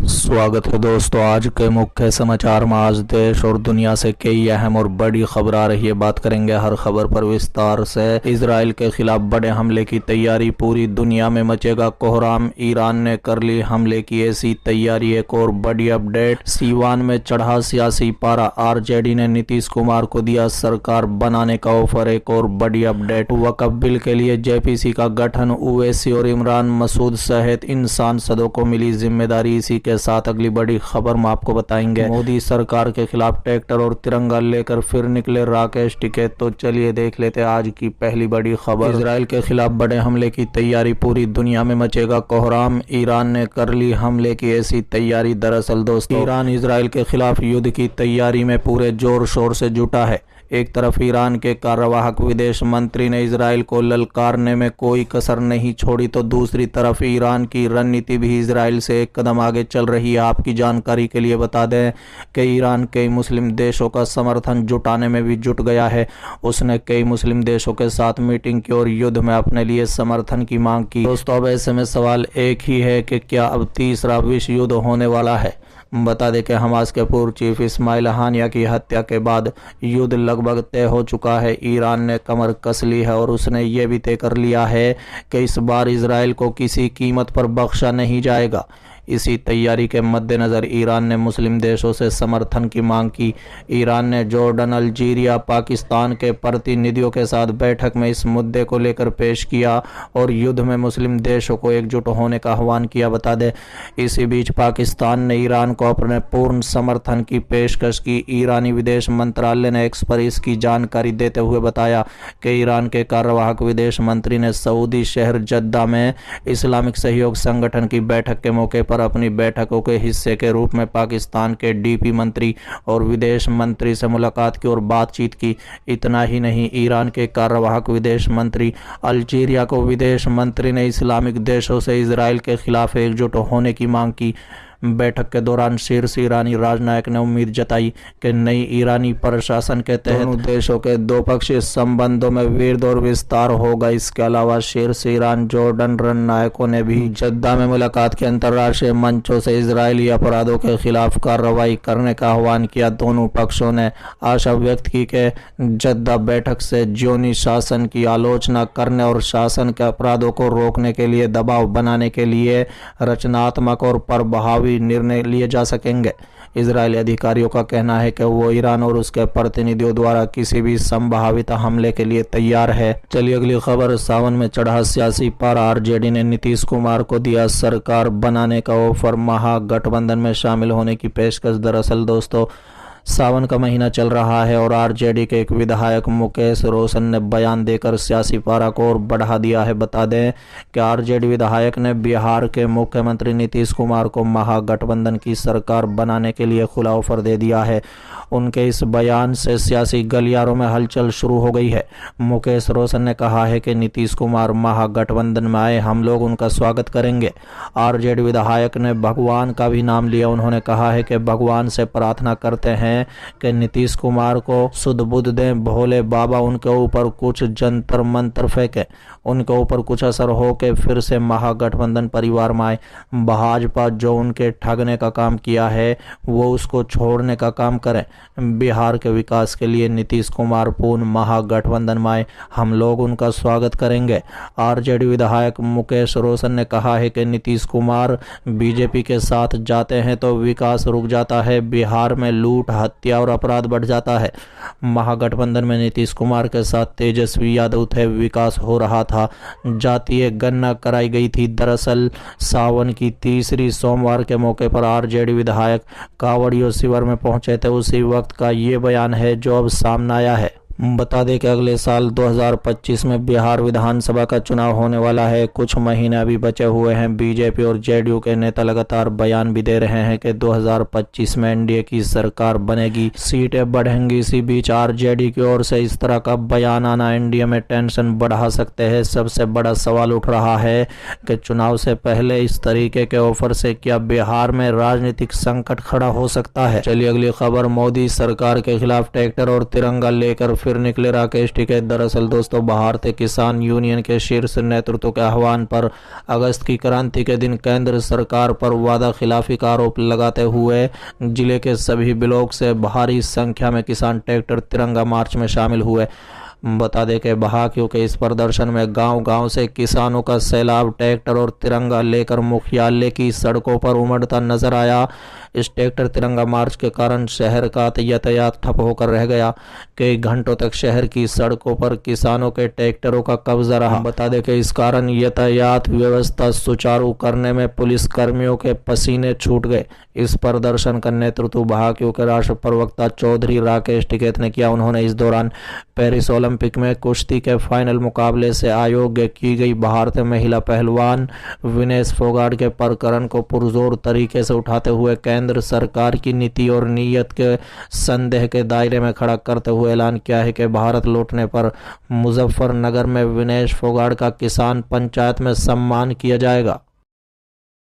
स्वागत है दोस्तों। आज के मुख्य समाचार में आज देश और दुनिया से कई अहम और बड़ी खबर आ रही है। बात करेंगे हर खबर पर विस्तार से। इजराइल के खिलाफ बड़े हमले की तैयारी, पूरी दुनिया में मचेगा कोहराम। ईरान ने कर ली हमले की ऐसी तैयारी। एक और बड़ी अपडेट, सीवान में चढ़ा सियासी पारा। आरजेडी ने नीतीश कुमार को दिया सरकार बनाने का ऑफर। एक और बड़ी अपडेट, वक्फ बिल के लिए जेपीसी का गठन। ओवैसी और इमरान मसूद सहित इन सांसदों को मिली जिम्मेदारी। इसी के साथ अगली बड़ी खबर में आपको बताएंगे, मोदी सरकार के खिलाफ ट्रैक्टर और तिरंगा लेकर फिर निकले राकेश टिकैत। तो चलिए देख लेते हैं आज की पहली बड़ी खबर। इजराइल के खिलाफ बड़े हमले की तैयारी, पूरी दुनिया में मचेगा कोहराम। ईरान ने कर ली हमले की ऐसी तैयारी। दरअसल दोस्तों, ईरान इजराइल के खिलाफ युद्ध की तैयारी में पूरे जोर शोर से जुटा है। एक तरफ ईरान के कार्यवाहक विदेश मंत्री ने इजराइल को ललकारने में कोई कसर नहीं छोड़ी, तो दूसरी तरफ ईरान की रणनीति भी इजराइल से एक कदम आगे चल रही है। आपकी जानकारी के लिए बता दें कि ईरान कई मुस्लिम देशों का समर्थन जुटाने में भी जुट गया है। उसने कई मुस्लिम देशों के साथ मीटिंग की और युद्ध में अपने लिए समर्थन की मांग की। दोस्तों, अब ऐसे में सवाल एक ही है कि क्या अब तीसरा विश्व युद्ध होने वाला है? बता दें कि हमास के पूर्व चीफ इस्माइल हानिया की हत्या के बाद युद्ध लगभग तय हो चुका है। ईरान ने कमर कस ली है और उसने ये भी तय कर लिया है कि इस बार इजराइल को किसी कीमत पर बख्शा नहीं जाएगा। इसी तैयारी के मद्देनज़र ईरान ने मुस्लिम देशों से समर्थन की मांग की। ईरान ने जॉर्डन, अल्जीरिया, पाकिस्तान के प्रतिनिधियों के साथ बैठक में इस मुद्दे को लेकर पेश किया और युद्ध में मुस्लिम देशों को एकजुट होने का आह्वान किया। बता दें, इसी बीच पाकिस्तान ने ईरान को अपने पूर्ण समर्थन की पेशकश की। ईरानी विदेश मंत्रालय ने एक्स पर इसकी जानकारी देते हुए बताया कि ईरान के कार्यवाहक विदेश मंत्री ने सऊदी शहर जद्दा में इस्लामिक सहयोग संगठन की बैठक के मौके पर अपनी बैठकों के हिस्से के रूप में पाकिस्तान के डीपी मंत्री और विदेश मंत्री से मुलाकात की और बातचीत की। इतना ही नहीं, ईरान के कार्यवाहक विदेश मंत्री अल्जीरिया को विदेश मंत्री ने इस्लामिक देशों से इजराइल के खिलाफ एकजुट होने की मांग की। बैठक के दौरान शीर्ष ईरानी राजनयिक ने उम्मीद जताई कि नई ईरानी प्रशासन के तहत दोनों देशों के द्विपक्षीय संबंधों में वृद्धि और विस्तार होगा। इसके अलावा शीर्ष ईरान जॉर्डन रणनायकों ने भी जद्दा में मुलाकात के अंतर्राष्ट्रीय मंचों से इजरायली अपराधों के खिलाफ कार्रवाई करने का आह्वान किया। दोनों पक्षों ने आशा व्यक्त की कि जद्दा बैठक से जियोनी शासन की आलोचना करने और शासन के अपराधों को रोकने के लिए दबाव बनाने के लिए रचनात्मक और प्रभावी निर्णय लिए जा सकेंगे। इजरायली अधिकारियों का कहना है कि वो ईरान और उसके प्रतिनिधियों द्वारा किसी भी संभावित हमले के लिए तैयार है। चलिए अगली खबर, सावन में चढ़ा सियासी पारा। आरजेडी ने नीतीश कुमार को दिया सरकार बनाने का ऑफर, महागठबंधन में शामिल होने की पेशकश। दरअसल दोस्तों, सावन का महीना चल रहा है और आरजेडी के एक विधायक मुकेश रोशन ने बयान देकर सियासी पारा को और बढ़ा दिया है। बता दें कि आरजेडी विधायक ने बिहार के मुख्यमंत्री नीतीश कुमार को महागठबंधन की सरकार बनाने के लिए खुला ऑफर दे दिया है। उनके इस बयान से सियासी गलियारों में हलचल शुरू हो गई है। मुकेश रोशन ने कहा है कि नीतीश कुमार महागठबंधन में आए, हम लोग उनका स्वागत करेंगे। आरजेडी विधायक ने भगवान का भी नाम लिया। उन्होंने कहा है कि भगवान से प्रार्थना करते हैं कि नीतीश कुमार को सुध बुध दें, भोले बाबा उनके ऊपर कुछ जंतर मंत्र फेंके, उनके ऊपर कुछ असर हो के फिर से महागठबंधन परिवार में आए। भाजपा जो उनके ठगने का काम किया है वो उसको छोड़ने का काम करें। बिहार के विकास के लिए नीतीश कुमार पूर्ण महागठबंधन में आए, हम लोग उनका स्वागत करेंगे। आरजेडी विधायक मुकेश रोशन ने कहा है कि नीतीश कुमार बीजेपी के साथ जाते हैं तो विकास रुक जाता है, बिहार में लूट, हत्या और अपराध बढ़ जाता है। महागठबंधन में नीतीश कुमार के साथ तेजस्वी यादव थे, विकास हो रहा था, जातीय गणना कराई गई थी। दरअसल सावन की तीसरी सोमवार के मौके पर आरजेडी विधायक कांवड़ियों शिविर में पहुंचे थे। उसी वक्त का ये बयान है जो अब सामने आया है। बता दें कि अगले साल 2025 में बिहार विधानसभा का चुनाव होने वाला है। कुछ महीने अभी बचे हुए हैं। बीजेपी और जेडीयू के नेता लगातार बयान भी दे रहे हैं कि 2025 में एनडीए की सरकार बनेगी, सीटें बढ़ेंगी। इसी बीच आरजेडी की ओर से इस तरह का बयान आना एनडीए में टेंशन बढ़ा सकते हैं। सबसे बड़ा सवाल उठ रहा है कि चुनाव से पहले इस तरीके के ऑफर से क्या बिहार में राजनीतिक संकट खड़ा हो सकता है। चलिए अगली खबर, मोदी सरकार के खिलाफ ट्रैक्टर और तिरंगा लेकर फिर निकले राकेश टिकैत। दरअसल दोस्तों, भारतीय किसान यूनियन के शीर्ष नेतृत्व के आह्वान पर अगस्त की क्रांति के दिन केंद्र सरकार पर वादा खिलाफी का आरोप लगाते हुए जिले के सभी ब्लॉक से भारी संख्या में किसान ट्रैक्टर तिरंगा मार्च में शामिल हुए। बता दें कि बहाकियों के इस प्रदर्शन में गांव-गांव से किसानों का सैलाब ट्रैक्टर और तिरंगा लेकर मुख्यालय की सड़कों पर उमड़ता नजर आया। इस ट्रैक्टर तिरंगा मार्च के कारण शहर का यातायात ठप होकर रह गया। कई घंटों तक शहर की सड़कों पर किसानों के ट्रैक्टरों का कब्जा रहा। बता दें कि इस कारण यातायात व्यवस्था सुचारू करने में पुलिस कर्मियों के पसीने छूट गए। इस प्रदर्शन का नेतृत्व बहाकियों के राष्ट्र प्रवक्ता चौधरी राकेश टिकैत ने किया। उन्होंने इस दौरान पेरिस ओलंपिक में कुश्ती के फाइनल मुकाबले से अयोग्य की गई भारतीय महिला पहलवान विनेश फोगाट के प्रकरण को पुरजोर तरीके से उठाते हुए केंद्र सरकार की नीति और नीयत के संदेह के दायरे में खड़ा करते हुए ऐलान किया है कि भारत लौटने पर मुजफ्फरनगर में विनेश फोगाट का किसान पंचायत में सम्मान किया जाएगा।